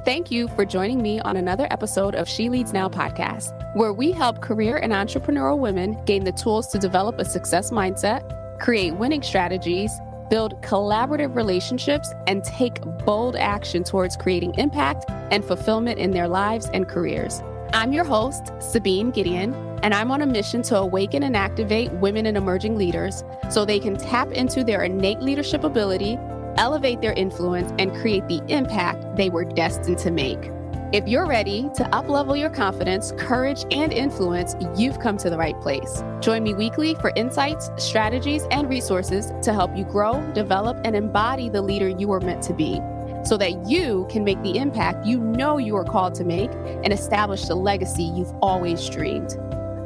Thank you for joining me on another episode of She Leads Now podcast, where we help career and entrepreneurial women gain the tools to develop a success mindset, create winning strategies, build collaborative relationships, and take bold action towards creating impact and fulfillment in their lives and careers. I'm your host, Sabine Gideon, and I'm on a mission to awaken and activate women and emerging leaders so they can tap into their innate leadership ability, elevate their influence, and create the impact they were destined to make. If you're ready to uplevel your confidence, courage, and influence, you've come to the right place. Join me weekly for insights, strategies, and resources to help you grow, develop, and embody the leader you were meant to be, so that you can make the impact you know you are called to make and establish the legacy you've always dreamed.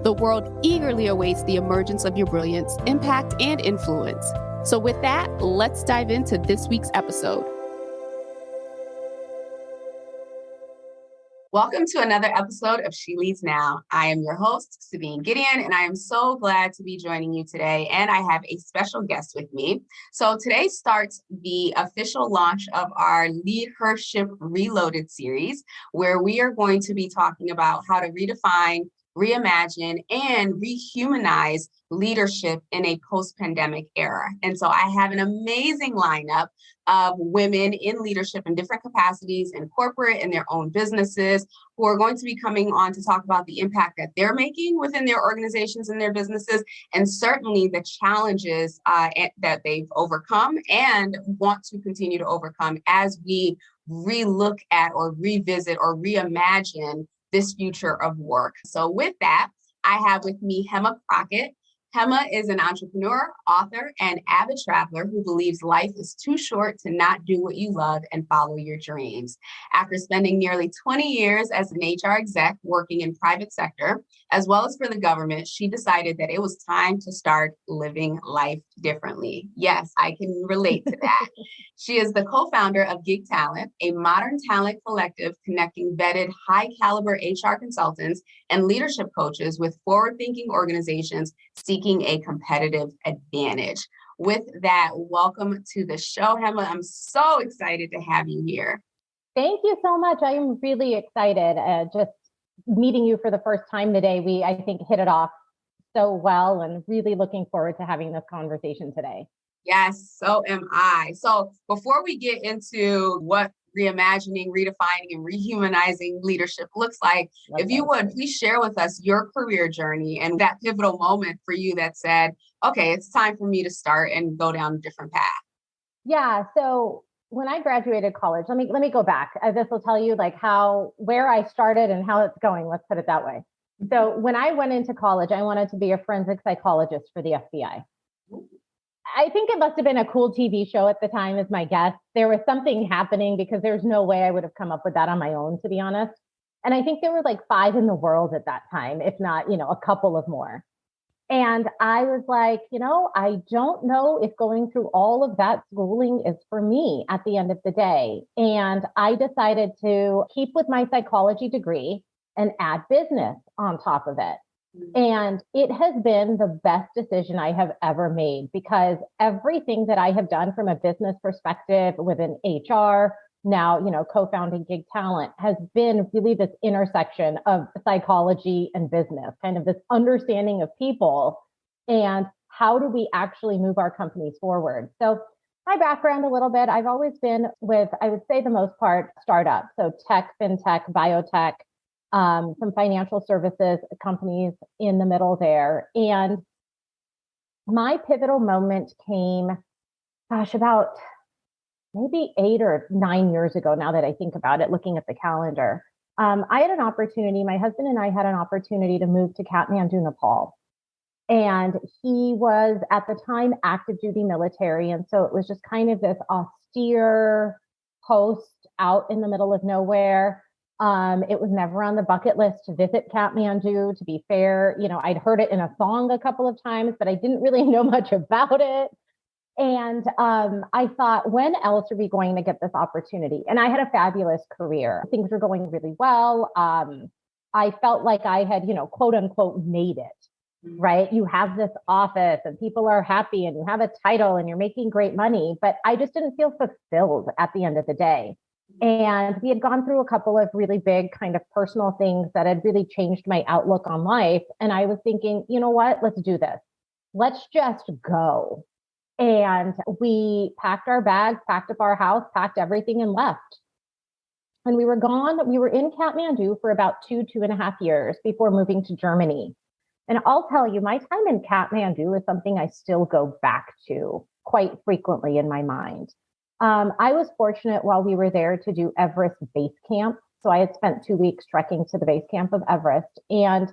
The world eagerly awaits the emergence of your brilliance, impact, and influence. So with that, let's dive into this week's episode. Welcome to another episode of She Leads Now. I am your host, Sabine Gideon, and I am so glad to be joining you today. And I have a special guest with me. So today starts the official launch of our LeadHership Reloaded series, where we are going to be talking about how to redefine, reimagine, and rehumanize leadership in a post-pandemic era. And so I have an amazing lineup of women in leadership in different capacities in corporate and their own businesses who are going to be coming on to talk about the impact that they're making within their organizations and their businesses, and certainly the challenges that they've overcome and want to continue to overcome as we relook at or revisit or reimagine this future of work. So with that, I have with me Hema Crockett. Hema is an entrepreneur, author, and avid traveler who believes life is too short to not do what you love and follow your dreams. After spending nearly 20 years as an HR exec working in private sector, as well as for the government, she decided that it was time to start living life differently. Yes, I can relate to that. She is the co-founder of GigTalent, a modern talent collective connecting vetted high-caliber HR consultants and leadership coaches with forward-thinking organizations seeking a competitive advantage. With that, welcome to the show, Hema. I'm so excited to have you here. Thank you so much. I am really excited. Just meeting you for the first time today, I think, hit it off so well, and really looking forward to having this conversation today. Yes, so am I. So before we get into what reimagining, redefining, and rehumanizing leadership looks like, if you would, please share with us your career journey and that pivotal moment for you that said, okay, it's time for me to start and go down a different path. Yeah, so when I graduated college, let me go back. This will tell you where I started and how it's going. Let's put it that way. So when I went into college, I wanted to be a forensic psychologist for the FBI. I think it must have been a cool TV show at the time, is my guess. There was something happening because there's no way I would have come up with that on my own, to be honest. And I think there were 5 in the world at that time, if not, a couple of more. And I was like, I don't know if going through all of that schooling is for me at the end of the day. And I decided to keep with my psychology degree and add business on top of it. And it has been the best decision I have ever made, because everything that I have done from a business perspective within HR, now, co-founding GigTalent, has been really this intersection of psychology and business, kind of this understanding of people and how do we actually move our companies forward. So my background a little bit, I've always been with, I would say the most part, startups. So tech, fintech, biotech, some financial services companies in the middle there. And my pivotal moment came, about maybe 8 or 9 years ago, now that I think about it, looking at the calendar. I had an opportunity, my husband and I had an opportunity to move to Kathmandu, Nepal. And he was at the time active duty military. And so it was just kind of this austere post out in the middle of nowhere. It was never on the bucket list to visit Kathmandu, to be fair. I'd heard it in a song a couple of times, but I didn't really know much about it. And I thought, when else are we going to get this opportunity? And I had a fabulous career. Things were going really well. I felt like I had, quote unquote, made it, right? You have this office and people are happy and you have a title and you're making great money, but I just didn't feel fulfilled at the end of the day. And we had gone through a couple of really big kind of personal things that had really changed my outlook on life. And I was thinking, you know what? Let's do this. Let's just go. And we packed our bags, packed up our house, packed everything and left. And we were gone. We were in Kathmandu for about 2.5 years before moving to Germany. And I'll tell you, my time in Kathmandu is something I still go back to quite frequently in my mind. I was fortunate while we were there to do Everest Base Camp. So I had spent 2 weeks trekking to the base camp of Everest. And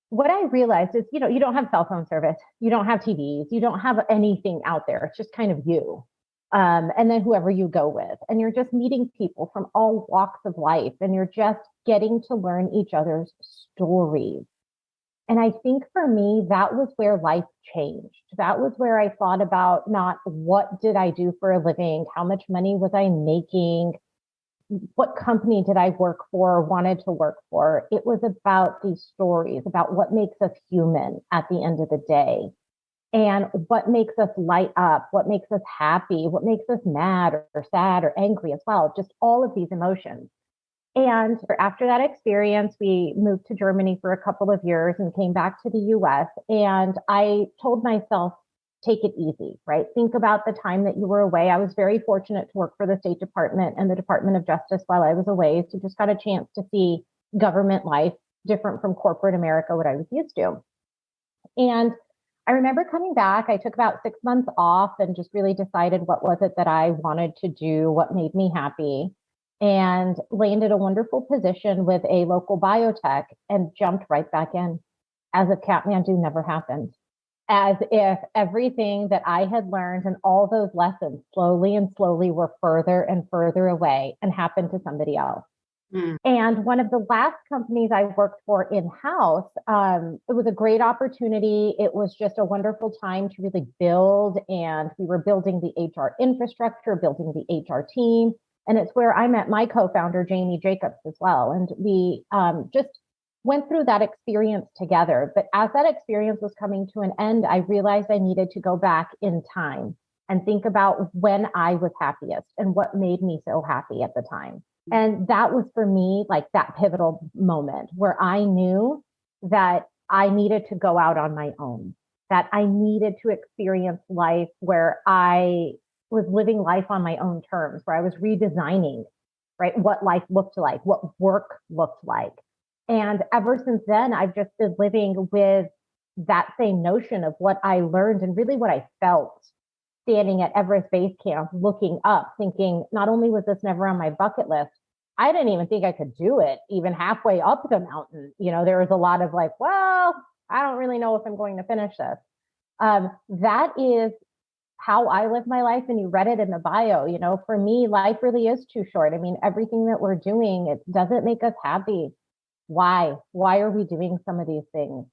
what I realized is, you don't have cell phone service, you don't have TVs, you don't have anything out there. It's just kind of you. And then whoever you go with. And you're just meeting people from all walks of life. And you're just getting to learn each other's stories. And I think for me, that was where life changed. That was where I thought about not what did I do for a living? How much money was I making? What company did I work for or wanted to work for? It was about these stories, about what makes us human at the end of the day and what makes us light up, what makes us happy, what makes us mad or sad or angry as well. Just all of these emotions. And after that experience, we moved to Germany for a couple of years and came back to the US. And I told myself, take it easy, right? Think about the time that you were away. I was very fortunate to work for the State Department and the Department of Justice while I was away. So just got a chance to see government life different from corporate America, what I was used to. And I remember coming back, I took about 6 months off and just really decided what was it that I wanted to do, what made me happy, and landed a wonderful position with a local biotech and jumped right back in as if Kathmandu never happened, as if everything that I had learned and all those lessons slowly and slowly were further and further away and happened to somebody else. And one of the last companies I worked for in-house, it was a great opportunity. It was just a wonderful time to really build, and we were building the HR infrastructure, building the HR team. And it's where I met my co-founder, Jamie Jacobs, as well. And we just went through that experience together. But as that experience was coming to an end, I realized I needed to go back in time and think about when I was happiest and what made me so happy at the time. And that was for me like that pivotal moment where I knew that I needed to go out on my own, that I needed to experience life where I was living life on my own terms, where I was redesigning, right, what life looked like, what work looked like. And ever since then, I've just been living with that same notion of what I learned and really what I felt standing at Everest Base Camp, looking up, thinking, not only was this never on my bucket list, I didn't even think I could do it even halfway up the mountain. There was a lot of like, well, I don't really know if I'm going to finish this. That is how I live my life. And you read it in the bio. For me, life really is too short. I mean, everything that we're doing, it doesn't make us happy. Why? Why are we doing some of these things?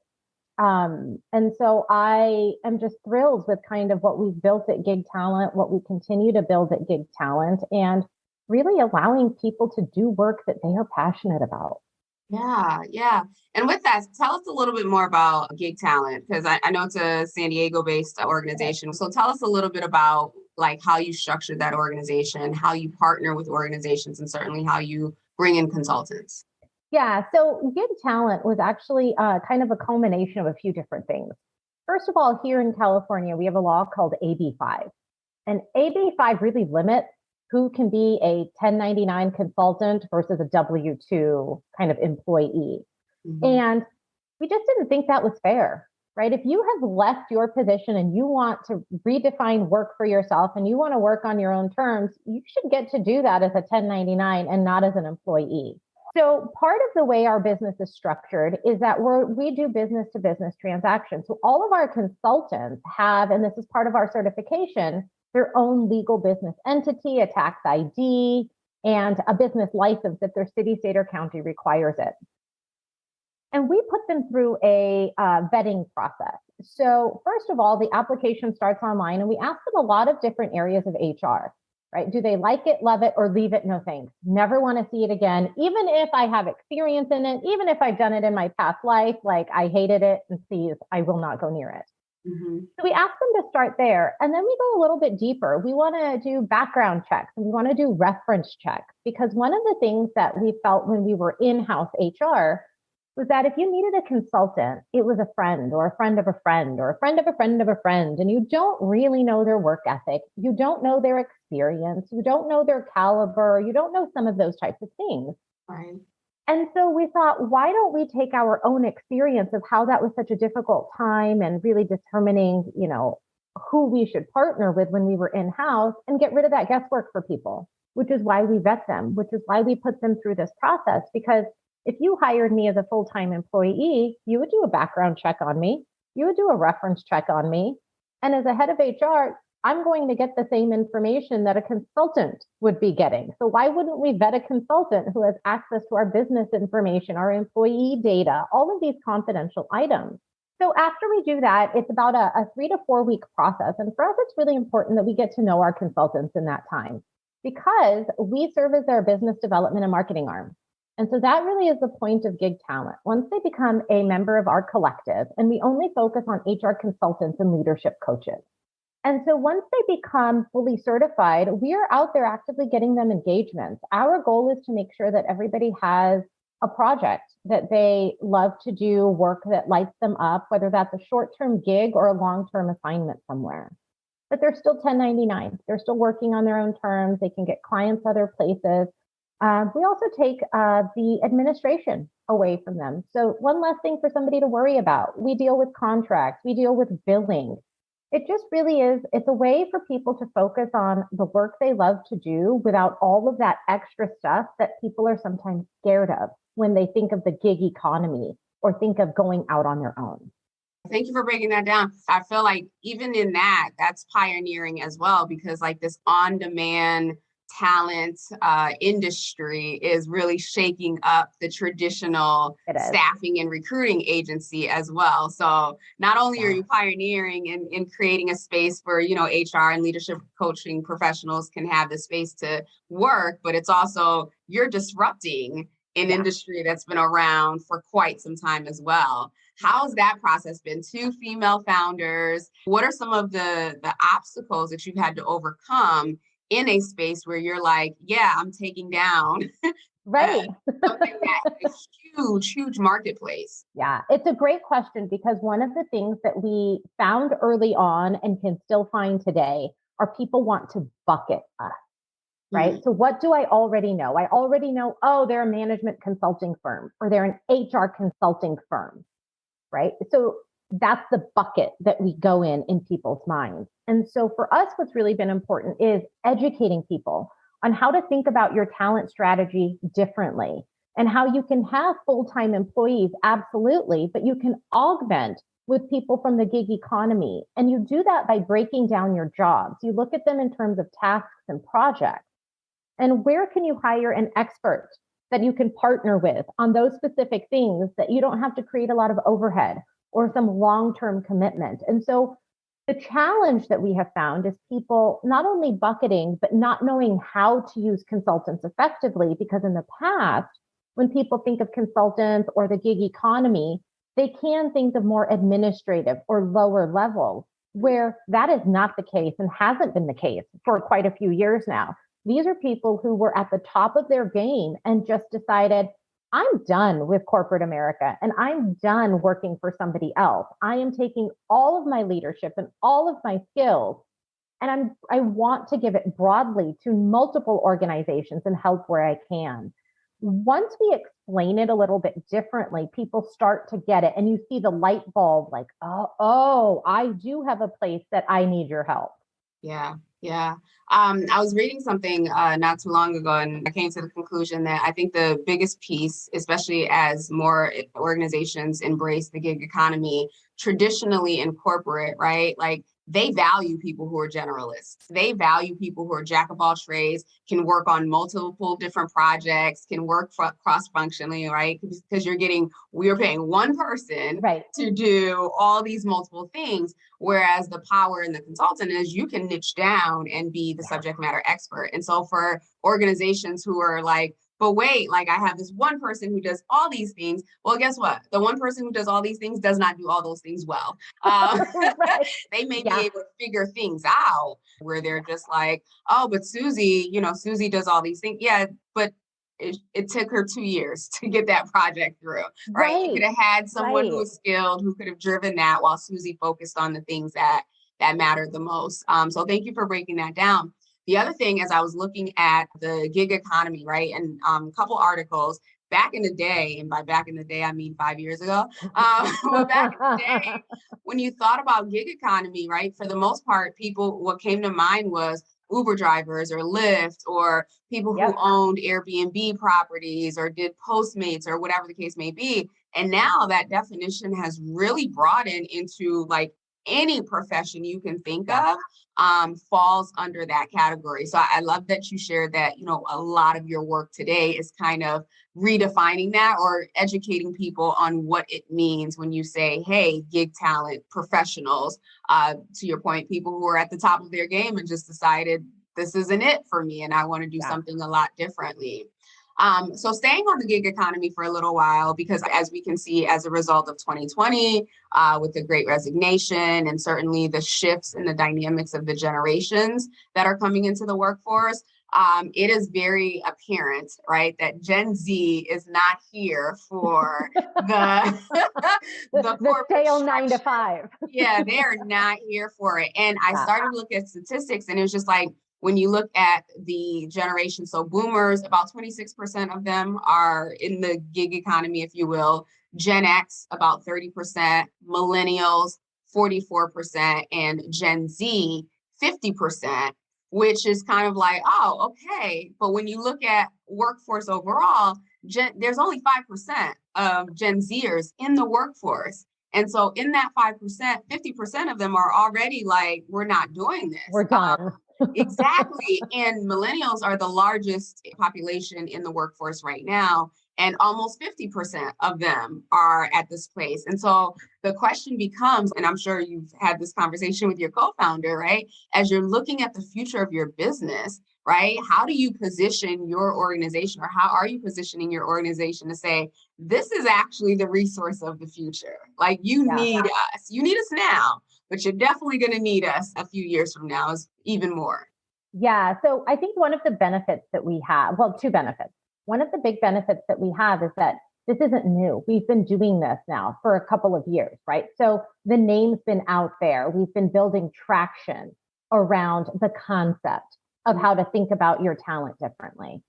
And so I am just thrilled with kind of what we've built at GigTalent, what we continue to build at GigTalent, and really allowing people to do work that they are passionate about. Yeah, yeah. And with that, tell us a little bit more about GigTalent, because I know it's a San Diego-based organization. So tell us a little bit about like how you structured that organization, how you partner with organizations, and certainly how you bring in consultants. Yeah, so GigTalent was actually kind of a culmination of a few different things. First of all, here in California, we have a law called AB5. And AB5 really limits who can be a 1099 consultant versus a W-2 kind of employee. Mm-hmm. And we just didn't think that was fair, right? If you have left your position and you want to redefine work for yourself and you want to work on your own terms, you should get to do that as a 1099 and not as an employee. So part of the way our business is structured is that we do business to business transactions. So all of our consultants have, and this is part of our certification, their own legal business entity, a tax ID, and a business license if their city, state, or county requires it. And we put them through a vetting process. So first of all, the application starts online and we ask them a lot of different areas of HR, right? Do they like it, love it, or leave it? No thanks. Never want to see it again. Even if I have experience in it, even if I've done it in my past life, like I hated it and please, I will not go near it. Mm-hmm. So we ask them to start there. And then we go a little bit deeper. We want to do background checks and we want to do reference checks because one of the things that we felt when we were in-house HR was that if you needed a consultant, it was a friend or a friend of a friend or a friend of a friend of a friend, and you don't really know their work ethic. You don't know their experience. You don't know their caliber. You don't know some of those types of things. Right. And so we thought, why don't we take our own experience of how that was such a difficult time and really determining, who we should partner with when we were in-house and get rid of that guesswork for people, which is why we vet them, which is why we put them through this process. Because if you hired me as a full-time employee, you would do a background check on me. You would do a reference check on me. And as a head of HR, I'm going to get the same information that a consultant would be getting. So why wouldn't we vet a consultant who has access to our business information, our employee data, all of these confidential items? So after we do that, it's about a 3 to 4 week process. And for us, it's really important that we get to know our consultants in that time because we serve as their business development and marketing arm. And so that really is the point of GigTalent. Once they become a member of our collective, and we only focus on HR consultants and leadership coaches. And so once they become fully certified, we are out there actively getting them engagements. Our goal is to make sure that everybody has a project that they love to do, work that lights them up, whether that's a short-term gig or a long-term assignment somewhere. But they're still 1099. They're still working on their own terms. They can get clients other places. We also take the administration away from them. So one less thing for somebody to worry about. We deal with contracts. We deal with billing. It just really is, it's a way for people to focus on the work they love to do without all of that extra stuff that people are sometimes scared of when they think of the gig economy or think of going out on their own. Thank you for breaking that down. I feel like even in that, that's pioneering as well, because like this on-demand talent industry is really shaking up the traditional staffing and recruiting agency as well. So not only are you pioneering in creating a space where, HR and leadership coaching professionals can have the space to work, but it's also you're disrupting an industry that's been around for quite some time as well. How's that process been? 2 female founders. What are some of the obstacles that you've had to overcome in a space where you're like, yeah, I'm taking down right something that's a huge marketplace? Yeah, it's a great question because one of the things that we found early on and can still find today are people want to bucket us, right? Mm-hmm. So what do I already know? I already know, they're a management consulting firm or they're an HR consulting firm, right? So that's the bucket that we go in people's minds. And so for us, what's really been important is educating people on how to think about your talent strategy differently and how you can have full-time employees, absolutely, but you can augment with people from the gig economy. And you do that by breaking down your jobs. You look at them in terms of tasks and projects. And where can you hire an expert that you can partner with on those specific things that you don't have to create a lot of overhead or some long-term commitment? And so the challenge that we have found is people not only bucketing, but not knowing how to use consultants effectively, because in the past, when people think of consultants or the gig economy, they can think of more administrative or lower level, where that is not the case and hasn't been the case for quite a few years now. These are people who were at the top of their game and just decided, I'm done with corporate America and I'm done working for somebody else. I am taking all of my leadership and all of my skills, and I want to give it broadly to multiple organizations and help where I can. Once we explain it a little bit differently, people start to get it, and you see the light bulb like, oh, I do have a place that I need your help. Yeah. I was reading something not too long ago, and I came to the conclusion that I think the biggest piece, especially as more organizations embrace the gig economy, traditionally in corporate, right? Like they value people who are generalists. They value people who are jack of all trades, can work on multiple different projects, can work cross-functionally, right? Because we're paying one person to do all these multiple things. Whereas the power in the consultant is you can niche down and be the subject matter expert. And so for organizations who are like, but wait, like I have this one person who does all these things. Well, guess what? The one person who does all these things does not do all those things well. Right. They may Yeah. be able to figure things out where they're just like, oh, but Susie, Susie does all these things. Yeah, but it took her 2 years to get that project through, right? You could Right. have had someone who Right. was skilled, who could have driven that while Susie focused on the things that mattered the most. So thank you for breaking that down. The other thing, as I was looking at the gig economy, right, and a couple articles back in the day, and by back in the day, I mean 5 years ago, but back in the day, when you thought about gig economy, right, for the most part, what came to mind was Uber drivers or Lyft or people who Yep. owned Airbnb properties or did Postmates or whatever the case may be. And now that definition has really broadened into like any profession you can think of falls under that category. So I love that you shared that, a lot of your work today is kind of redefining that or educating people on what it means when you say, hey, gig talent professionals, to your point, people who are at the top of their game and just decided this isn't it for me and I want to do Yeah. something a lot differently. So staying on the gig economy for a little while, because as we can see, as a result of 2020, with the Great Resignation and certainly the shifts in the dynamics of the generations that are coming into the workforce, it is very apparent, right, that Gen Z is not here for the the corporate stale structure. 9 to 5. Yeah, they are not here for it. And I Yeah. started to look at statistics, and it was just like, when you look at the generation, so boomers, about 26% of them are in the gig economy, if you will. Gen X, about 30%, millennials, 44%, and Gen Z, 50%, which is kind of like, oh, okay. But when you look at workforce overall, there's only 5% of Gen Zers in the workforce. And so in that 5%, 50% of them are already like, we're not doing this. We're done. Exactly. And millennials are the largest population in the workforce right now. And almost 50% of them are at this place. And so the question becomes, and I'm sure you've had this conversation with your co-founder, right? As you're looking at the future of your business, right? How do you position your organization, or how are you positioning your organization to say, this is actually the resource of the future? Like, you need us. You need us now, but you're definitely going to need us a few years from now, is even more. Yeah. So I think one of the benefits that we have, well, two benefits. One of the big benefits that we have is that this isn't new. We've been doing this now for a couple of years, right? So the name's been out there. We've been building traction around the concept of how to think about your talent differently.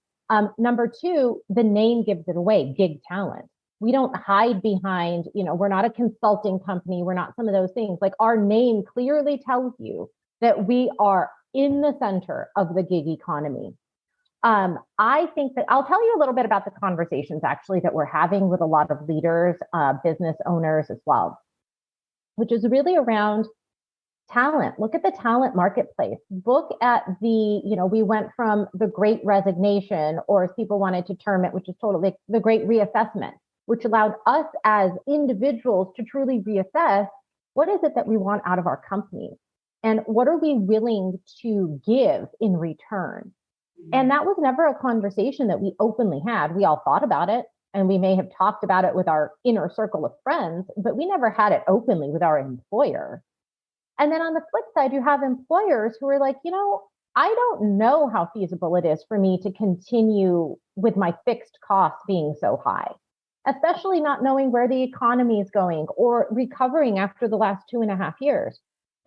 Number two, the name gives it away, gig talent. We don't hide behind, we're not a consulting company. We're not some of those things. Like, our name clearly tells you that we are in the center of the gig economy. I think that I'll tell you a little bit about the conversations actually that we're having with a lot of leaders, business owners as well, which is really around talent. Look at the talent marketplace. Look at we went from the Great Resignation, or as people wanted to term it, which is totally the Great Reassessment, which allowed us as individuals to truly reassess what is it that we want out of our companies and what are we willing to give in return. And that was never a conversation that we openly had. We all thought about it, and we may have talked about it with our inner circle of friends, but we never had it openly with our employer. And then on the flip side, you have employers who are like, I don't know how feasible it is for me to continue with my fixed costs being so high, especially not knowing where the economy is going or recovering after the last 2.5 years.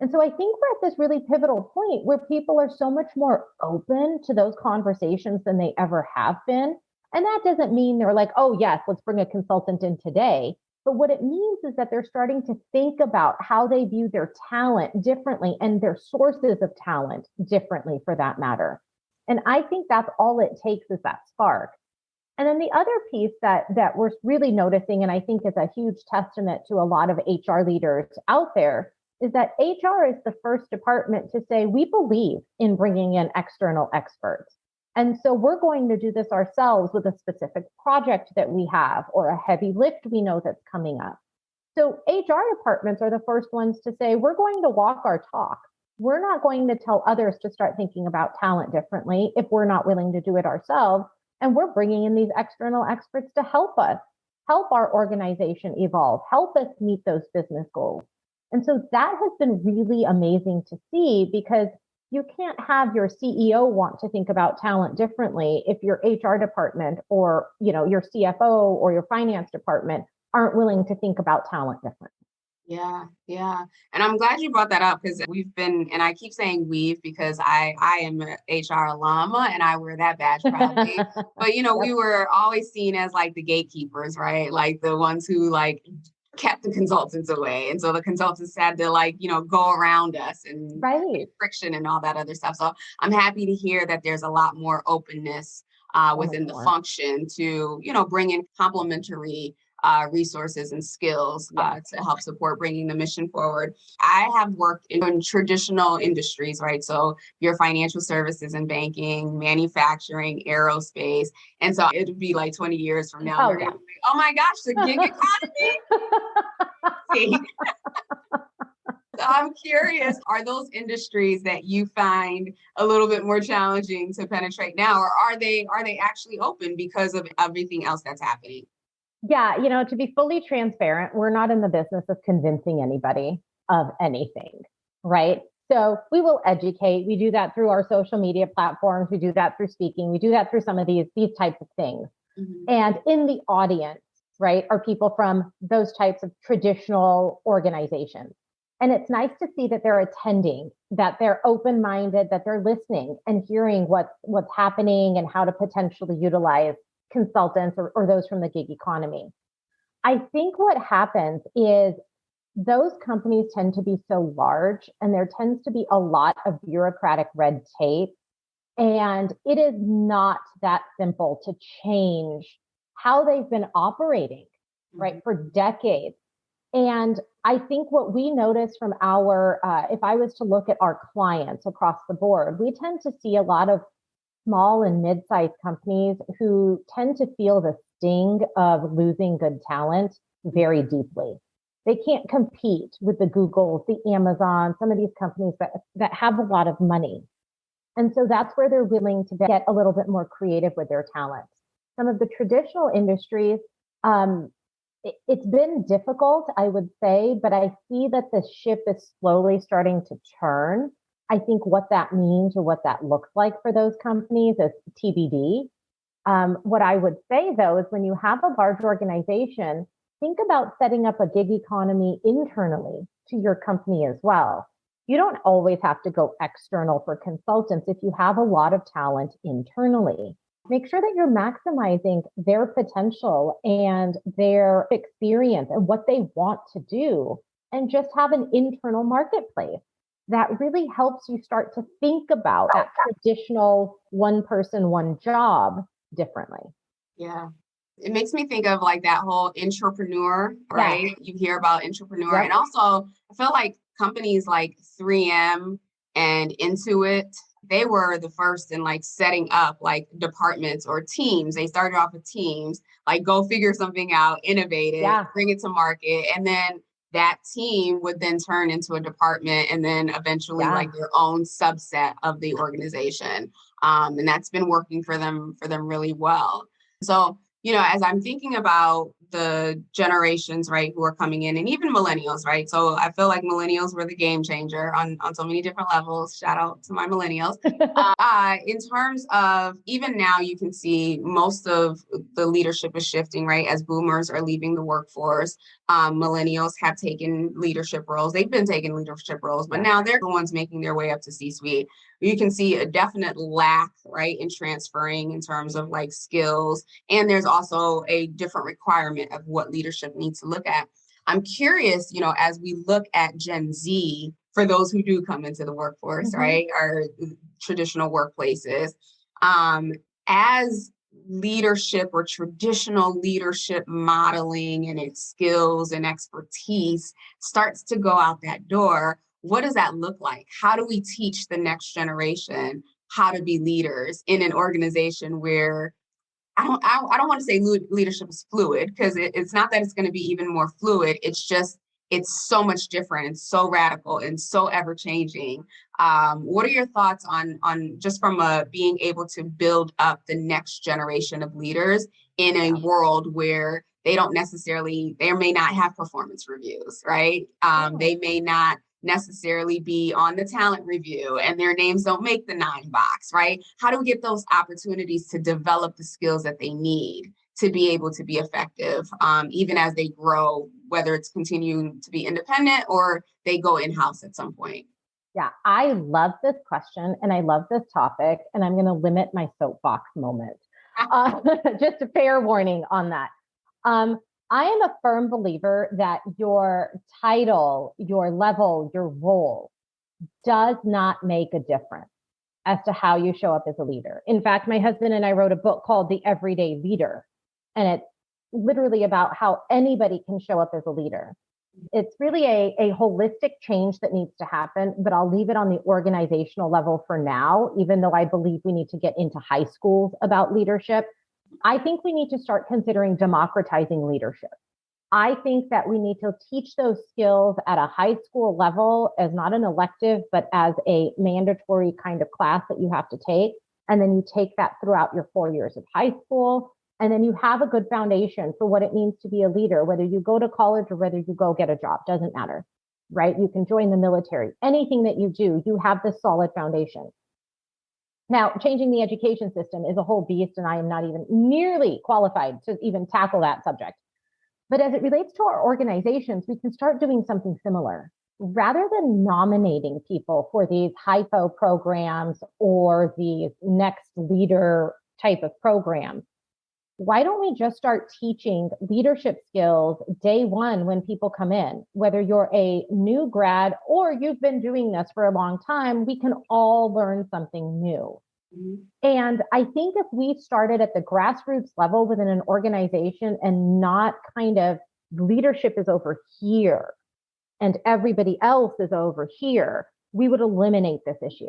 And so I think we're at this really pivotal point where people are so much more open to those conversations than they ever have been. And that doesn't mean they're like, oh, yes, let's bring a consultant in today. But what it means is that they're starting to think about how they view their talent differently and their sources of talent differently, for that matter. And I think that's all it takes, is that spark. And then the other piece that we're really noticing, and I think is a huge testament to a lot of HR leaders out there, is that HR is the first department to say, we believe in bringing in external experts. And so we're going to do this ourselves with a specific project that we have, or a heavy lift we know that's coming up. So HR departments are the first ones to say, we're going to walk our talk. We're not going to tell others to start thinking about talent differently if we're not willing to do it ourselves. And we're bringing in these external experts to help us, help our organization evolve, help us meet those business goals. And so that has been really amazing to see, because you can't have your CEO want to think about talent differently if your HR department or, your CFO or your finance department aren't willing to think about talent differently. Yeah, yeah. And I'm glad you brought that up, because we've been, and I keep saying we've because I am an HR alum and I wear that badge proudly. But Yep. we were always seen as like the gatekeepers, right? Like the ones who like kept the consultants away. And so the consultants had to go around us and Right. friction and all that other stuff. So I'm happy to hear that there's a lot more openness So much within the more. function to, bring in complementary resources and skills Yes. to help support bringing the mission forward. I have worked in traditional industries, right? So your financial services and banking, manufacturing, aerospace. And so it would be like 20 years from now, Oh, they're going to be like, oh my gosh, the gig economy. So I'm curious, are those industries that you find a little bit more challenging to penetrate now, or are they actually open because of everything else that's happening? Yeah, to be fully transparent, we're not in the business of convincing anybody of anything, right? So we will educate. We do that through our social media platforms. We do that through speaking. We do that through some of these types of things. Mm-hmm. And in the audience, right, are people from those types of traditional organizations. And it's nice to see that they're attending, that they're open-minded, that they're listening and hearing what's happening and how to potentially utilize consultants or those from the gig economy. I think what happens is those companies tend to be so large, and there tends to be a lot of bureaucratic red tape. And it is not that simple to change how they've been operating, right, for decades. And I think what we notice from if I was to look at our clients across the board, we tend to see a lot of small and mid-sized companies who tend to feel the sting of losing good talent very deeply. They can't compete with the Googles, the Amazon, some of these companies that have a lot of money. And so that's where they're willing to get a little bit more creative with their talent. Some of the traditional industries, it's been difficult, I would say, but I see that the ship is slowly starting to turn. I think what that means or what that looks like for those companies is TBD. What I would say, though, is when you have a large organization, think about setting up a gig economy internally to your company as well. You don't always have to go external for consultants if you have a lot of talent internally. Make sure that you're maximizing their potential and their experience and what they want to do, and just have an internal marketplace that really helps you start to think about that traditional one person, one job differently. Yeah. It makes me think of like that whole entrepreneur, right? Yeah. You hear about entrepreneur. Yep. And also, I feel like companies like 3M and Intuit, they were the first in like setting up like departments or teams. They started off with teams, like go figure something out, innovate it, bring it to market. And then that team would then turn into a department and then eventually like their own subset of the organization. And that's been working for them really well. So, as I'm thinking about the generations, right, who are coming in, and even millennials, right? So I feel like millennials were the game changer on so many different levels. Shout out to my millennials. In terms of even now, you can see most of the leadership is shifting, right? As boomers are leaving the workforce, millennials have taken leadership roles. They've been taking leadership roles, but now they're the ones making their way up to C-suite. You can see a definite lack, right, in transferring in terms of like skills. And there's also a different requirement of what leadership needs to look at. I'm curious, as we look at Gen Z, for those who do come into the workforce, right, or traditional workplaces, as leadership or traditional leadership modeling and its skills and expertise starts to go out that door, what does that look like? How do we teach the next generation how to be leaders in an organization where I don't want to say leadership is fluid, because it's not that it's going to be even more fluid. It's just it's so much different and so radical and so ever changing. What are your thoughts on just from being able to build up the next generation of leaders in a world where they may not have performance reviews, right? They may not necessarily be on the talent review and their names don't make the 9 box, right? How do we get those opportunities to develop the skills that they need to be able to be effective, even as they grow, whether it's continuing to be independent or they go in-house at some point? Yeah, I love this question and I love this topic, and I'm going to limit my soapbox moment. Just a fair warning on that. I am a firm believer that your title, your level, your role does not make a difference as to how you show up as a leader. In fact, my husband and I wrote a book called The Everyday Leader, and it's literally about how anybody can show up as a leader. It's really a holistic change that needs to happen, but I'll leave it on the organizational level for now, even though I believe we need to get into high schools about leadership. I think we need to start considering democratizing leadership. I think that we need to teach those skills at a high school level as not an elective, but as a mandatory kind of class that you have to take. And then you take that throughout your 4 years of high school. And then you have a good foundation for what it means to be a leader, whether you go to college or whether you go get a job, doesn't matter, right? You can join the military. Anything that you do, you have this solid foundation. Now, changing the education system is a whole beast, and I am not even nearly qualified to even tackle that subject. But as it relates to our organizations, we can start doing something similar. Rather than nominating people for these hypo programs or these next leader type of programs, why don't we just start teaching leadership skills day one when people come in? Whether you're a new grad or you've been doing this for a long time, we can all learn something new. Mm-hmm. And I think if we started at the grassroots level within an organization and not kind of leadership is over here and everybody else is over here, we would eliminate this issue.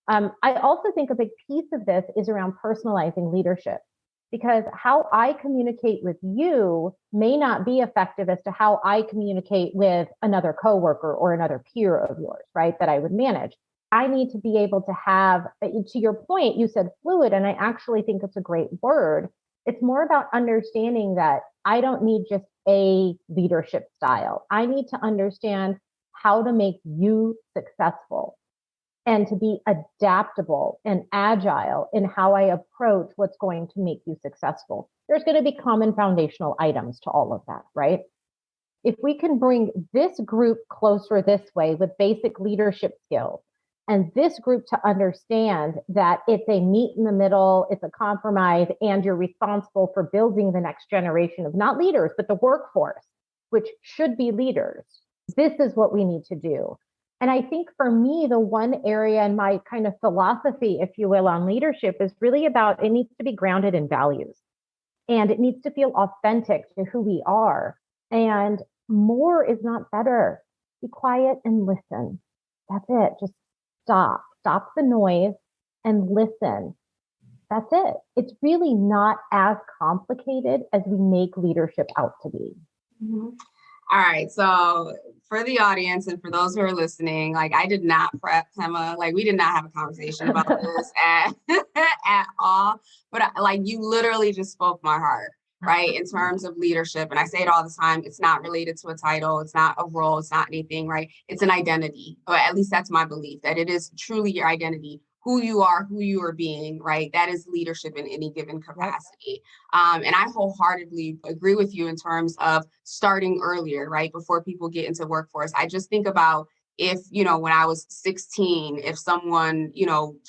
I also think a big piece of this is around personalizing leadership. Because how I communicate with you may not be effective as to how I communicate with another coworker or another peer of yours, right? That I would manage. I need to be able to have, to your point, you said fluid, and I actually think it's a great word. It's more about understanding that I don't need just a leadership style. I need to understand how to make you successful, and to be adaptable and agile in how I approach what's going to make you successful. There's going to be common foundational items to all of that, right? If we can bring this group closer this way with basic leadership skills, and this group to understand that it's a meet in the middle, it's a compromise, and you're responsible for building the next generation of not leaders, but the workforce, which should be leaders. This is what we need to do. And I think for me, the one area in my kind of philosophy, if you will, on leadership is really about, it needs to be grounded in values and it needs to feel authentic to who we are. And more is not better. Be quiet and listen. That's it. Just stop the noise and listen. That's it. It's really not as complicated as we make leadership out to be. Mm-hmm. All right. So for the audience and for those who are listening, like I did not prep Hema, like we did not have a conversation about this at all, but like you literally just spoke my heart, right? In terms of leadership. And I say it all the time, it's not related to a title. It's not a role. It's not anything, right? It's an identity, or at least that's my belief, that it is truly your identity. Who you are being, right? That is leadership in any given capacity. And I wholeheartedly agree with you in terms of starting earlier, right? Before people get into workforce. I just think about if, when I was 16, if someone,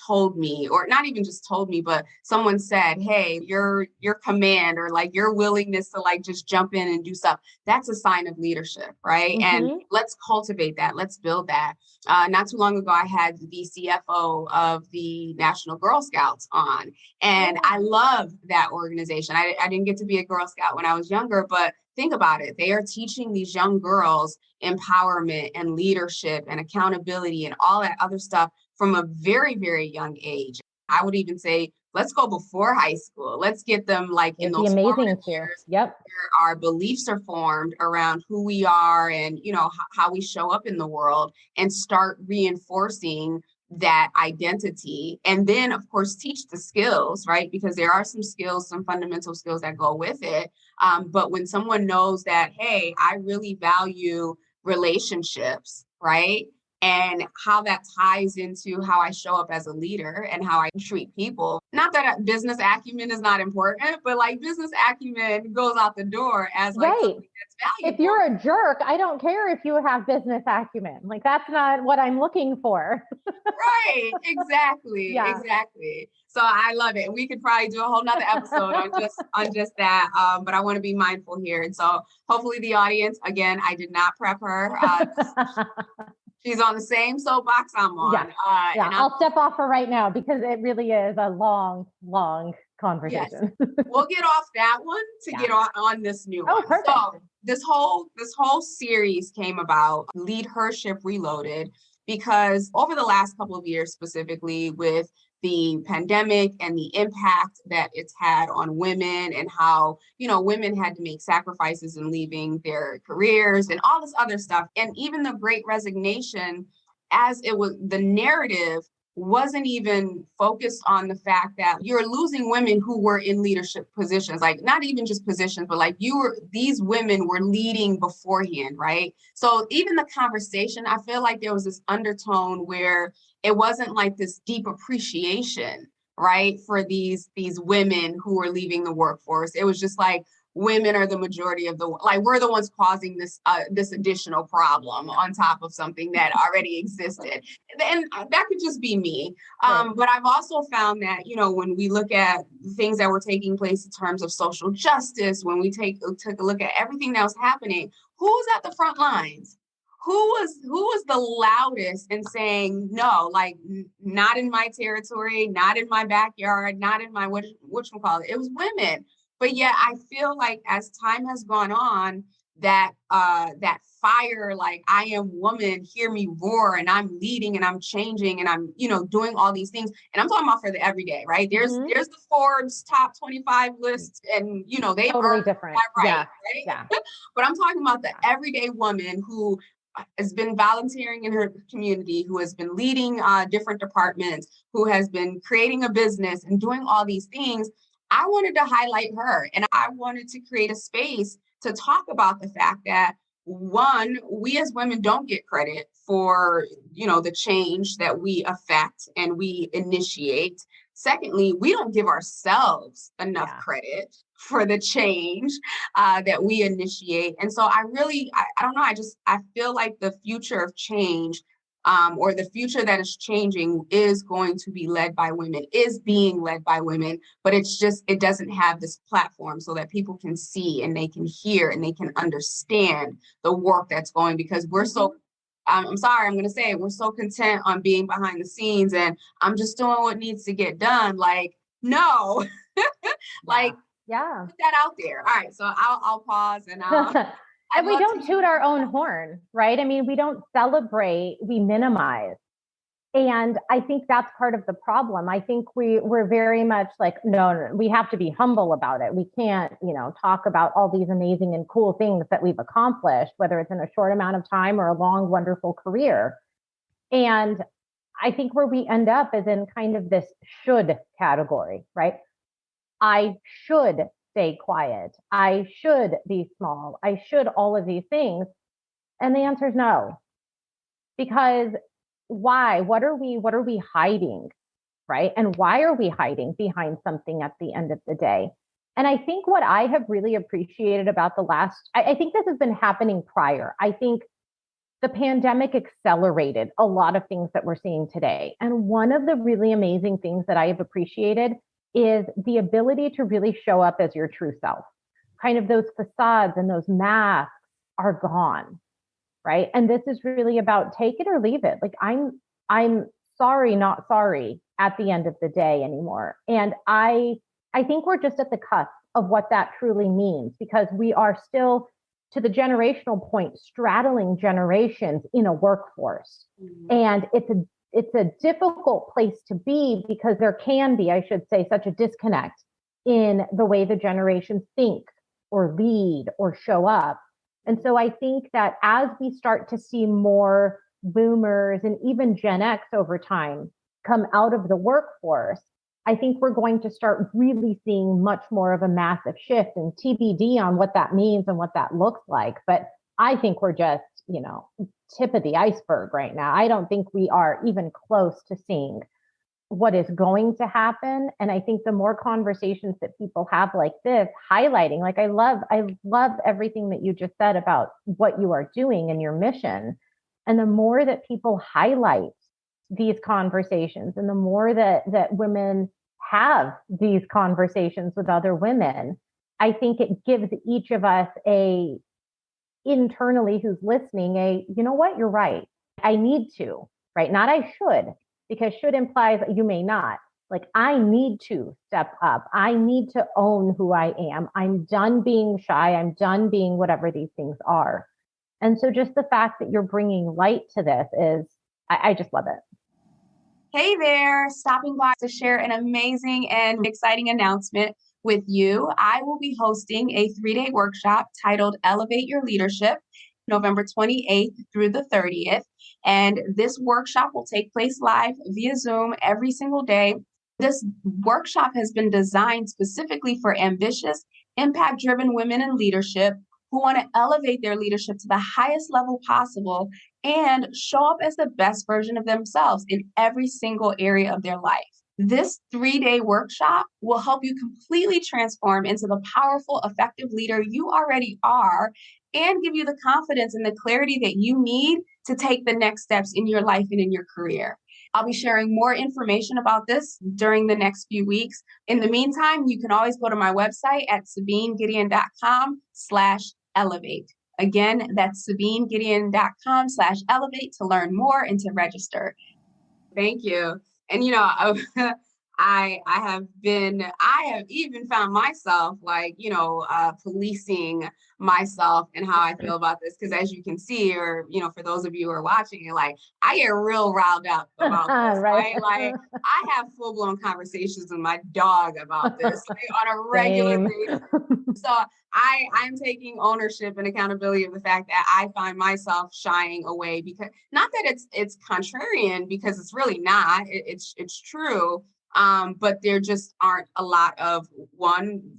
told me, or not even just told me, but someone said, hey, your command or like your willingness to like just jump in and do stuff, that's a sign of leadership, right? Mm-hmm. And let's cultivate that. Let's build that. Not too long ago, I had the CFO of the National Girl Scouts on, and I love that organization. I didn't get to be a Girl Scout when I was younger, but think about it. They are teaching these young girls empowerment and leadership and accountability and all that other stuff from a very, very young age. I would even say let's go before high school. Let's get them like in It'd be those amazing formative too. years Yep. where our beliefs are formed around who we are and, you know, how we show up in the world, and start reinforcing that identity. And then, of course, teach the skills, right? Because there are some skills, some fundamental skills that go with it. But when someone knows that, hey, I really value relationships, right? And how that ties into how I show up as a leader and how I treat people. Not that business acumen is not important, but like business acumen goes out the door as like Right. something that's valuable. If you're a jerk, I don't care if you have business acumen. Like, that's not what I'm looking for. Right. Exactly. Yeah. Exactly. So I love it. We could probably do a whole nother episode on just that. But I want to be mindful here. And so hopefully the audience, again, I did not prep her. She's on the same soapbox I'm on. Yeah. And I'll step off for right now because it really is a long, long conversation. Yes. We'll get off that one to get on this new one. Perfect. So this whole series came about, LeadHership Reloaded, because over the last couple of years, specifically with the pandemic and the impact that it's had on women, and how, you know, women had to make sacrifices in leaving their careers and all this other stuff. And even the Great Resignation, as it was, the narrative wasn't even focused on the fact that you're losing women who were in leadership positions, like not even just positions, but like these women were leading beforehand, right? So even the conversation, I feel like there was this undertone where it wasn't like this deep appreciation, right, for these women who were leaving the workforce. It was just like, women are the majority of we're the ones causing this additional problem on top of something that already existed. And that could just be me. Right. But I've also found that, you know, when we look at things that were taking place in terms of social justice, when we took a look at everything that was happening, who was at the front lines? Who was the loudest in saying, no, like, not in my territory, not in my backyard, not in my whatchamacallit? It was women. But yet I feel like as time has gone on, that that fire, like, I am woman, hear me roar, and I'm leading and I'm changing and I'm, you know, doing all these things. And I'm talking about for the everyday, right? There's the Forbes top 25 list, and you know, they totally are different. Right? Yeah. But I'm talking about the everyday woman who has been volunteering in her community, who has been leading different departments, who has been creating a business and doing all these things. I wanted to highlight her, and I wanted to create a space to talk about the fact that, one, we as women don't get credit for, you know, the change that we affect and we initiate. Secondly, we don't give ourselves enough credit for the change that we initiate. And so I don't know, I feel like the future of change, or the future that is changing, is going to be led by women, is being led by women, but it doesn't have this platform so that people can see and they can hear and they can understand the work that's going, because we're so, I'm sorry, I'm going to say it, we're so content on being behind the scenes and I'm just doing what needs to get done. Like, no, like, put that out there. All right. So I'll pause and and we don't toot our own horn, right? I mean, we don't celebrate, we minimize. And I think that's part of the problem. I think we're very much like, no, we have to be humble about it. We can't, you know, talk about all these amazing and cool things that we've accomplished, whether it's in a short amount of time or a long, wonderful career. And I think where we end up is in kind of this should category, right? I should stay quiet. I should be small. I should all of these things. And the answer is no. Because why? What are we hiding? Right? And why are we hiding behind something at the end of the day? And I think what I have really appreciated about I think this has been happening prior. I think the pandemic accelerated a lot of things that we're seeing today. And one of the really amazing things that I have appreciated is the ability to really show up as your true self. Kind of those facades and those masks are gone, right? And this is really about take it or leave it. Like, I'm sorry, not sorry at the end of the day anymore. And I think we're just at the cusp of what that truly means, because we are still, to the generational point, straddling generations in a workforce. And it's a it's a difficult place to be because there can be, I should say, such a disconnect in the way the generations think or lead or show up. And so I think that as we start to see more boomers and even Gen X over time come out of the workforce, I think we're going to start really seeing much more of a massive shift, and TBD on what that means and what that looks like. But I think we're just, tip of the iceberg right now. I don't think we are even close to seeing what is going to happen. And I think the more conversations that people have like this, highlighting, like I love everything that you just said about what you are doing and your mission. And the more that people highlight these conversations and the more that women have these conversations with other women, I think it gives each of us internally who's listening, you know what, you're right. I need to, right? Not I should, because should implies you may not. Like I need to step up. I need to own who I am. I'm done being shy. I'm done being whatever these things are. And so just the fact that you're bringing light to this I just love it. Hey there, stopping by to share an amazing and exciting announcement with you. I will be hosting a 3-day workshop titled Elevate Your Leadership, November 28th through the 30th. And this workshop will take place live via Zoom every single day. This workshop has been designed specifically for ambitious, impact-driven women in leadership who want to elevate their leadership to the highest level possible and show up as the best version of themselves in every single area of their life. This 3-day workshop will help you completely transform into the powerful, effective leader you already are and give you the confidence and the clarity that you need to take the next steps in your life and in your career. I'll be sharing more information about this during the next few weeks. In the meantime, you can always go to my website at SabineGideon.com/elevate. Again, that's SabineGideon.com/elevate to learn more and to register. Thank you. And I have even found myself policing myself and how I feel about this. Because as you can see, or, for those of you who are watching, I get real riled up about this, right? Like I have full blown conversations with my dog about this on a regular basis. So I'm taking ownership and accountability of the fact that I find myself shying away, because not that it's contrarian, because it's really not, it's true. But there just aren't a lot of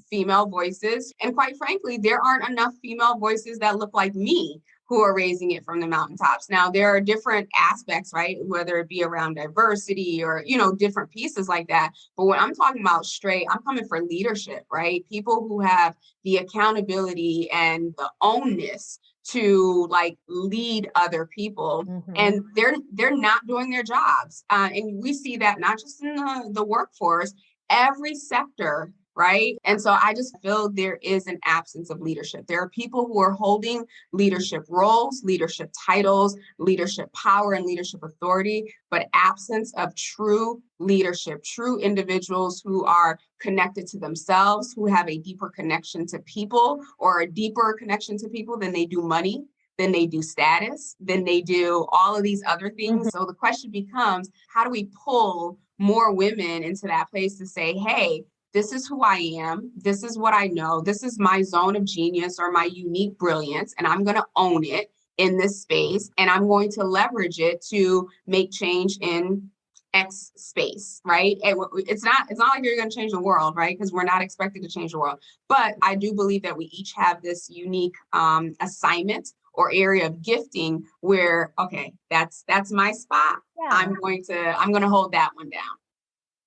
female voices. And quite frankly, there aren't enough female voices that look like me who are raising it from the mountaintops. Now, there are different aspects, right? Whether it be around diversity or, different pieces like that. But when I'm talking about straight, I'm coming for leadership, right? People who have the accountability and the ownness to lead other people, and they're not doing their jobs. And we see that not just in the workforce, every sector, right? And so I just feel there is an absence of leadership. There are people who are holding leadership roles, leadership titles, leadership power, and leadership authority, but absence of true leadership, true individuals who are connected to themselves, who have a deeper connection to people, or a deeper connection to people than they do money, than they do status, than they do all of these other things. So the question becomes, how do we pull more women into that place to say, hey, this is who I am. This is what I know. This is my zone of genius or my unique brilliance, and I'm going to own it in this space, and I'm going to leverage it to make change in X space, right? It's not like you're going to change the world, right? Because we're not expected to change the world. But I do believe that we each have this unique assignment or area of gifting where, okay, that's my spot. Yeah. I'm going to hold that one down.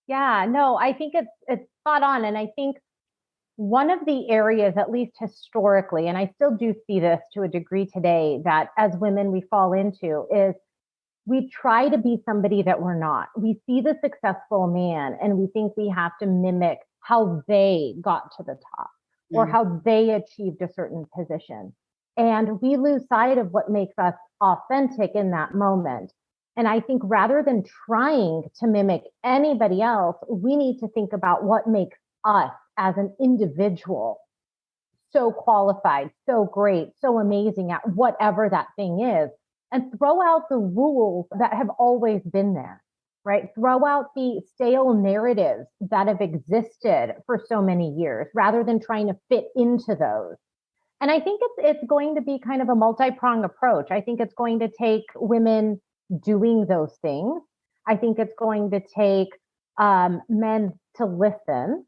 Yeah, no, I think it's spot on. And I think one of the areas, at least historically, and I still do see this to a degree today, that as women we fall into is we try to be somebody that we're not. We see the successful man and we think we have to mimic how they got to the top or how they achieved a certain position. And we lose sight of what makes us authentic in that moment. And I think rather than trying to mimic anybody else, we need to think about what makes us as an individual so qualified, so great, so amazing at whatever that thing is. and throw out the rules that have always been there, right? Throw out the stale narratives that have existed for so many years rather than trying to fit into those. And I think it's going to be kind of a multi-pronged approach. I think it's going to take women doing those things. I think it's going to take men to listen,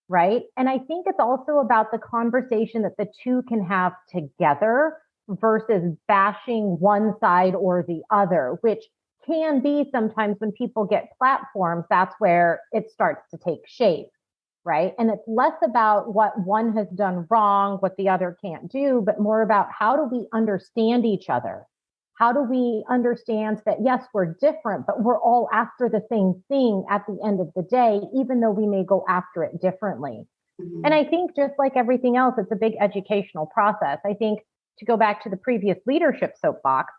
right? And I think it's also about the conversation that the two can have together versus bashing one side or the other, which can be sometimes when people get platforms, that's where it starts to take shape, right? And it's less about what one has done wrong, what the other can't do, but more about how do we understand each other? How do we understand that, yes, we're different, but we're all after the same thing at the end of the day, even though we may go after it differently. Mm-hmm. And I think just like everything else, it's a big educational process. I think to go back to the previous leadership soapbox,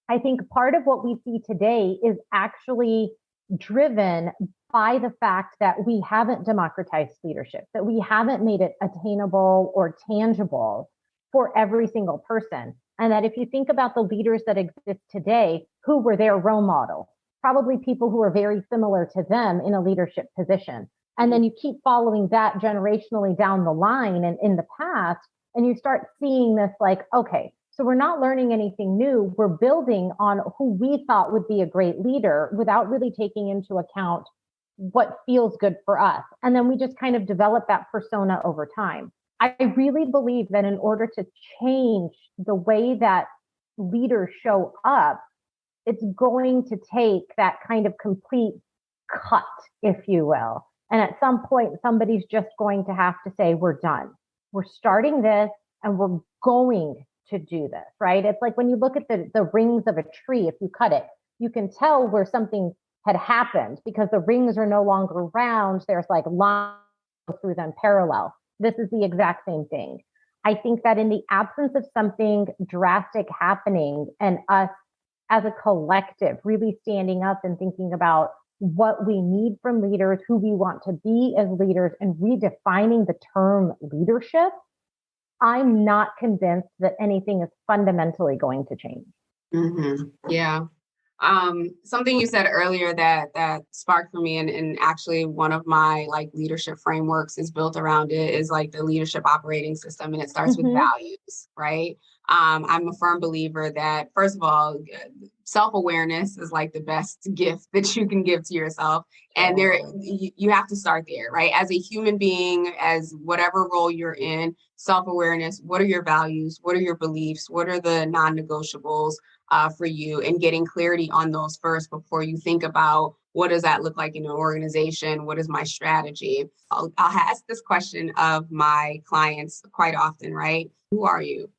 I think part of what we see today is actually driven by the fact that we haven't democratized leadership, that we haven't made it attainable or tangible for every single person. And that if you think about the leaders that exist today, who were their role model? Probably people who are very similar to them in a leadership position. And then you keep following that generationally down the line and in the past, and you start seeing this like, okay, so we're not learning anything new. We're building on who we thought would be a great leader without really taking into account what feels good for us. And then we just kind of develop that persona over time. I really believe that in order to change the way that leaders show up, it's going to take that kind of complete cut, if you will. And at some point, somebody's just going to have to say, we're done. We're starting this and we're going to do this, right? It's like when you look at the rings of a tree, if you cut it, you can tell where something had happened because the rings are no longer round. There's like lines through them parallel. This is the exact same thing. I think that in the absence of something drastic happening and us as a collective really standing up and thinking about what we need from leaders, who we want to be as leaders, and redefining the term leadership, I'm not convinced that anything is fundamentally going to change. Mm-hmm. Yeah. Something you said earlier that sparked for me, and actually one of my like leadership frameworks is built around it, is like the leadership operating system, and it starts with values, right? I'm a firm believer that, first of all, self-awareness is like the best gift that you can give to yourself. And you have to start there, right? As a human being, as whatever role you're in, self-awareness, what are your values? What are your beliefs? What are the non-negotiables for you? And getting clarity on those first before you think about what does that look like in an organization? What is my strategy? I'll ask this question of my clients quite often, right? Who are you?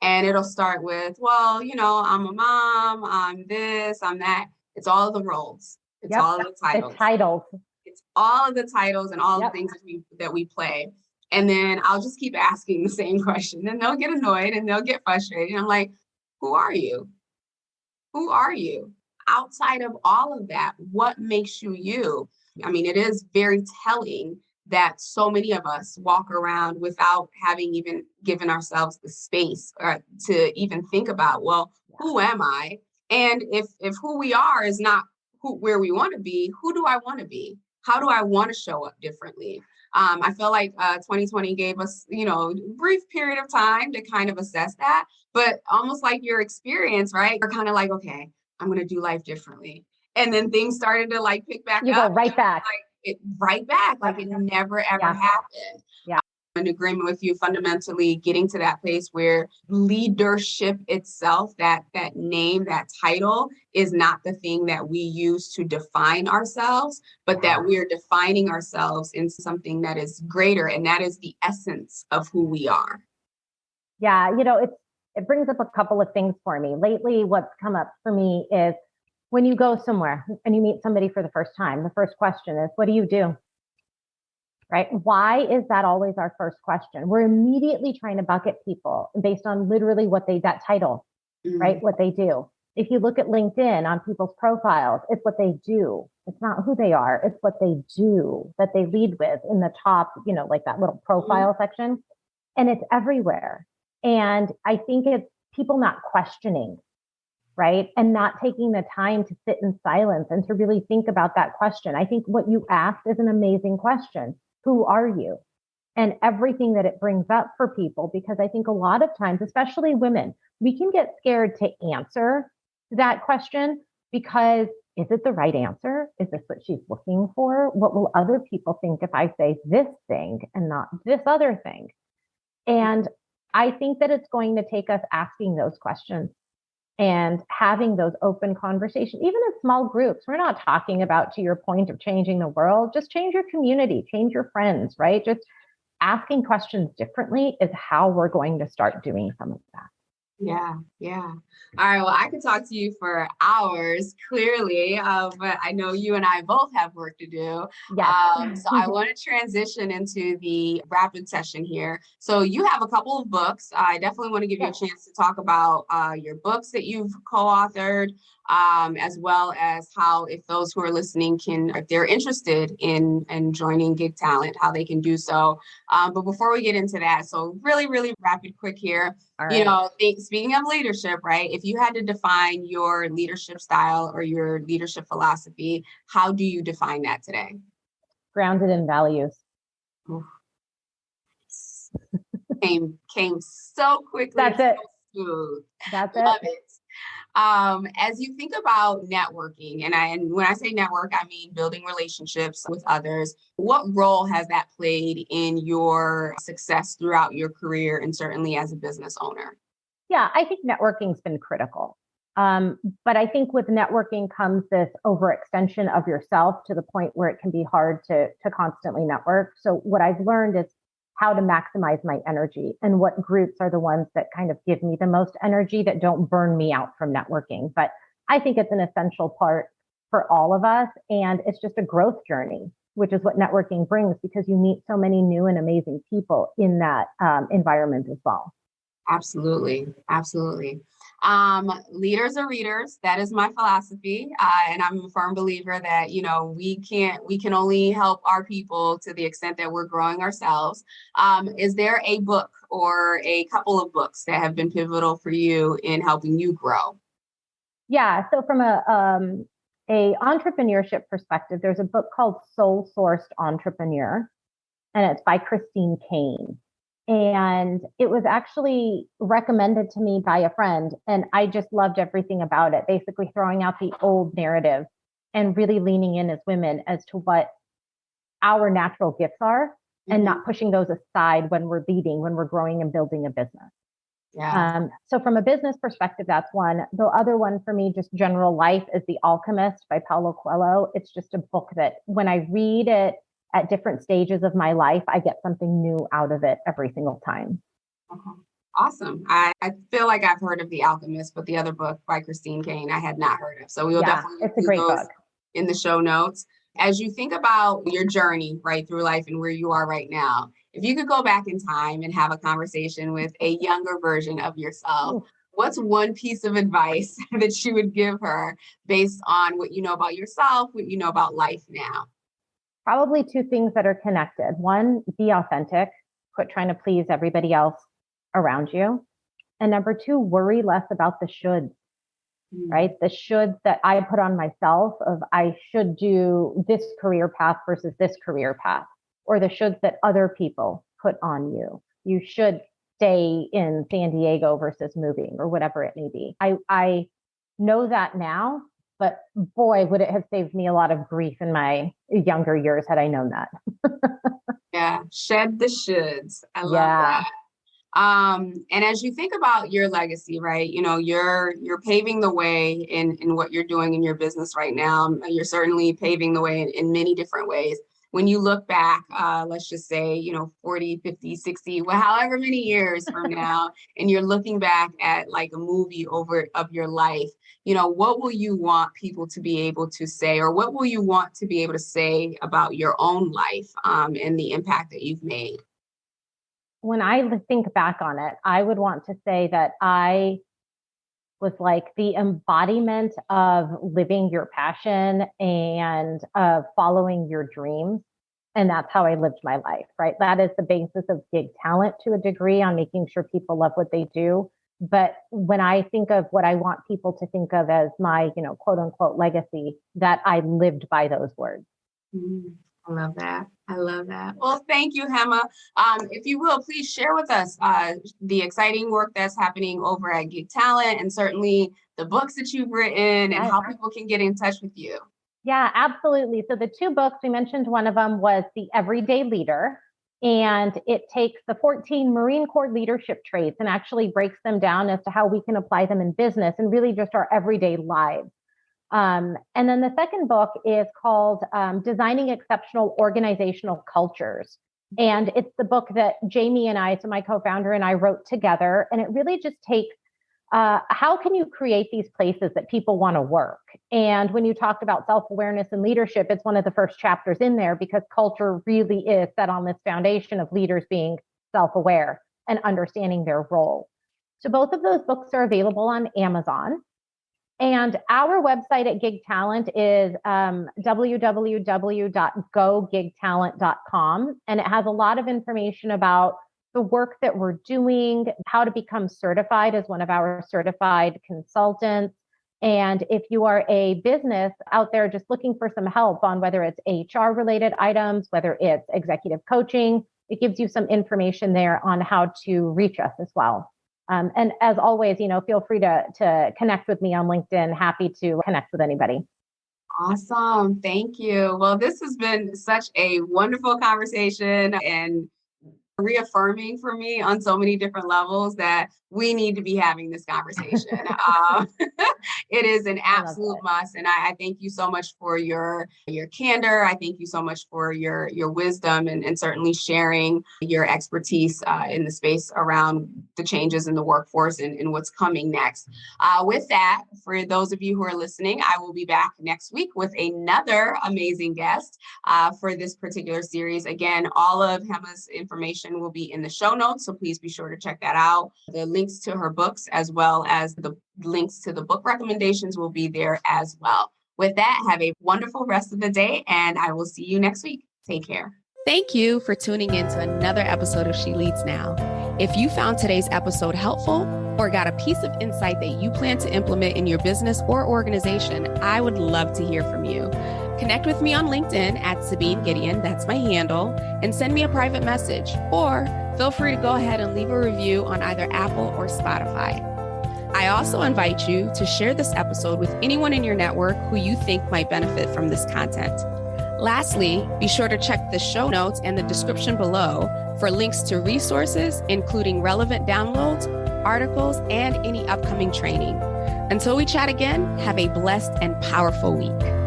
And it'll start with, well, I'm a mom, I'm this, I'm that. It's all of the roles. It's all of the titles. The titles. It's all of the titles and all the things that we play. And then I'll just keep asking the same question. And they'll get annoyed and they'll get frustrated. And I'm like, who are you? Who are you? Outside of all of that, what makes you you? I mean, it is very telling that so many of us walk around without having even given ourselves the space to even think about, well, who am I? And if who we are is not where we want to be, who do I want to be? How do I want to show up differently? I feel like 2020 gave us, a brief period of time to kind of assess that, but almost like your experience, right? You're kind of like, okay, I'm going to do life differently. And then things started to like pick back up. You go right back. Right back, like it never, ever happened. Yeah. I'm in agreement with you, fundamentally getting to that place where leadership itself, that name, that title is not the thing that we use to define ourselves, but that we're defining ourselves in something that is greater. And that is the essence of who we are. Yeah. It brings up a couple of things for me. Lately, what's come up for me is when you go somewhere and you meet somebody for the first time, the first question is, what do you do? Right? Why is that always our first question? We're immediately trying to bucket people based on literally that title, right? What they do. If you look at LinkedIn on people's profiles, it's what they do. It's not who they are. It's what they do that they lead with in the top, like that little profile section. And it's everywhere. And I think it's people not questioning right? And not taking the time to sit in silence and to really think about that question. I think what you asked is an amazing question. Who are you? And everything that it brings up for people, because I think a lot of times, especially women, we can get scared to answer that question because is it the right answer? Is this what she's looking for? What will other people think if I say this thing and not this other thing? And I think that it's going to take us asking those questions and having those open conversations, even in small groups. We're not talking about, to your point of changing the world, just change your community, change your friends, right? Just asking questions differently is how we're going to start doing some of that. Yeah, yeah. All right. Well, I could talk to you for hours, clearly, but I know you and I both have work to do. Yes. So I want to transition into the rapid session here. So you have a couple of books. I definitely want to give you a chance to talk about your books that you've co-authored, as well as how, if those who are listening can, if they're interested in joining GigTalent, how they can do so. But before we get into that, so really, really rapid, quick here. All You right. know, speaking of leadership, right? If you had to define your leadership style or your leadership philosophy, how do you define that today? Grounded in values. Oof. Came so quickly. That's it. So smooth. That's Love it. it. As you think about networking, and when I say network, I mean building relationships with others. What role has that played in your success throughout your career and certainly as a business owner? Yeah, I think networking's been critical. But I think with networking comes this overextension of yourself to the point where it can be hard to constantly network. So what I've learned is how to maximize my energy and what groups are the ones that kind of give me the most energy that don't burn me out from networking. But I think it's an essential part for all of us. And it's just a growth journey, which is what networking brings because you meet so many new and amazing people in that environment as well. Absolutely. Absolutely. Leaders are readers. That is my philosophy. And I'm a firm believer that, you know, we can only help our people to the extent that we're growing ourselves. Is there a book or a couple of books that have been pivotal for you in helping you grow? Yeah. So from a entrepreneurship perspective, there's a book called Soul Sourced Entrepreneur, and it's by Christine Kane. And it was actually recommended to me by a friend, and I just loved everything about it, basically throwing out the old narrative and really leaning in as women as to what our natural gifts are and not pushing those aside when we're leading, when we're growing and building a business. Yeah. So from a business perspective, that's one. The other one for me, just general life, is The Alchemist by Paulo Coelho. It's just a book that when I read it at different stages of my life, I get something new out of it every single time. Okay. Awesome. I feel like I've heard of The Alchemist, but the other book by Christine Kane, I had not heard of. So we will definitely it's a include great those book. in the show notes. As you think about your journey right through life and where you are right now, if you could go back in time and have a conversation with a younger version of yourself, what's one piece of advice that you would give her based on what you know about yourself, what you know about life now? Probably two things that are connected. One, be authentic, quit trying to please everybody else around you. And number two, worry less about the shoulds, right? The shoulds that I put on myself of I should do this career path versus this career path, or the shoulds that other people put on you. You should stay in San Diego versus moving or whatever it may be. I know that now, but boy, would it have saved me a lot of grief in my younger years had I known that. Yeah, shed the shoulds. I love that. And as you think about your legacy, right? You know, you're paving the way in what you're doing in your business right now. You're certainly paving the way in many different ways. When you look back, let's just say, you know, 40, 50, 60, well, however many years from now, and you're looking back at like a movie over of your life, you know, what will you want people to be able to say, or what will you want to be able to say about your own life, and the impact that you've made? When I think back on it, I would want to say that I was like the embodiment of living your passion and of following your dreams. And that's how I lived my life, right? That is the basis of GigTalent to a degree, on making sure people love what they do. But when I think of what I want people to think of as my, quote unquote legacy, that I lived by those words. I love that. I love that. Well, thank you, Hema. If you will, please share with us the exciting work that's happening over at GigTalent, and certainly the books that you've written and how people can get in touch with you. Yeah, absolutely. So the two books, we mentioned one of them was The Everyday Leader, and it takes the 14 Marine Corps leadership traits and actually breaks them down as to how we can apply them in business and really just our everyday lives. And then the second book is called Designing Exceptional Organizational Cultures. And it's the book that Jamie and I, so my co-founder and I, wrote together. And it really just takes how can you create these places that people want to work? And when you talked about self-awareness and leadership, it's one of the first chapters in there because culture really is set on this foundation of leaders being self-aware and understanding their role. So both of those books are available on Amazon. And our website at GigTalent is www.gogigtalent.com. And it has a lot of information about the work that we're doing, how to become certified as one of our certified consultants. And if you are a business out there just looking for some help on whether it's HR related items, whether it's executive coaching, it gives you some information there on how to reach us as well. And as always, feel free to connect with me on LinkedIn. Happy to connect with anybody. Awesome. Thank you. Well, this has been such a wonderful conversation and reaffirming for me on so many different levels that we need to be having this conversation. It is an absolute must. And I thank you so much for your candor. I thank you so much for your wisdom and certainly sharing your expertise in the space around the changes in the workforce and what's coming next. With that, for those of you who are listening, I will be back next week with another amazing guest for this particular series. Again, all of Hema's information will be in the show notes, so please be sure to check that out. The links to her books as well as the links to the book recommendations will be there as well. With that, have a wonderful rest of the day, and I will see you next week. Take care. Thank you for tuning in to another episode of She Leads Now. If you found today's episode helpful or got a piece of insight that you plan to implement in your business or organization, I would love to hear from you. Connect with me on LinkedIn at Sabine Gideon, that's my handle, and send me a private message. Or feel free to go ahead and leave a review on either Apple or Spotify. I also invite you to share this episode with anyone in your network who you think might benefit from this content. Lastly, be sure to check the show notes and the description below for links to resources, including relevant downloads, articles, and any upcoming training. Until we chat again, have a blessed and powerful week.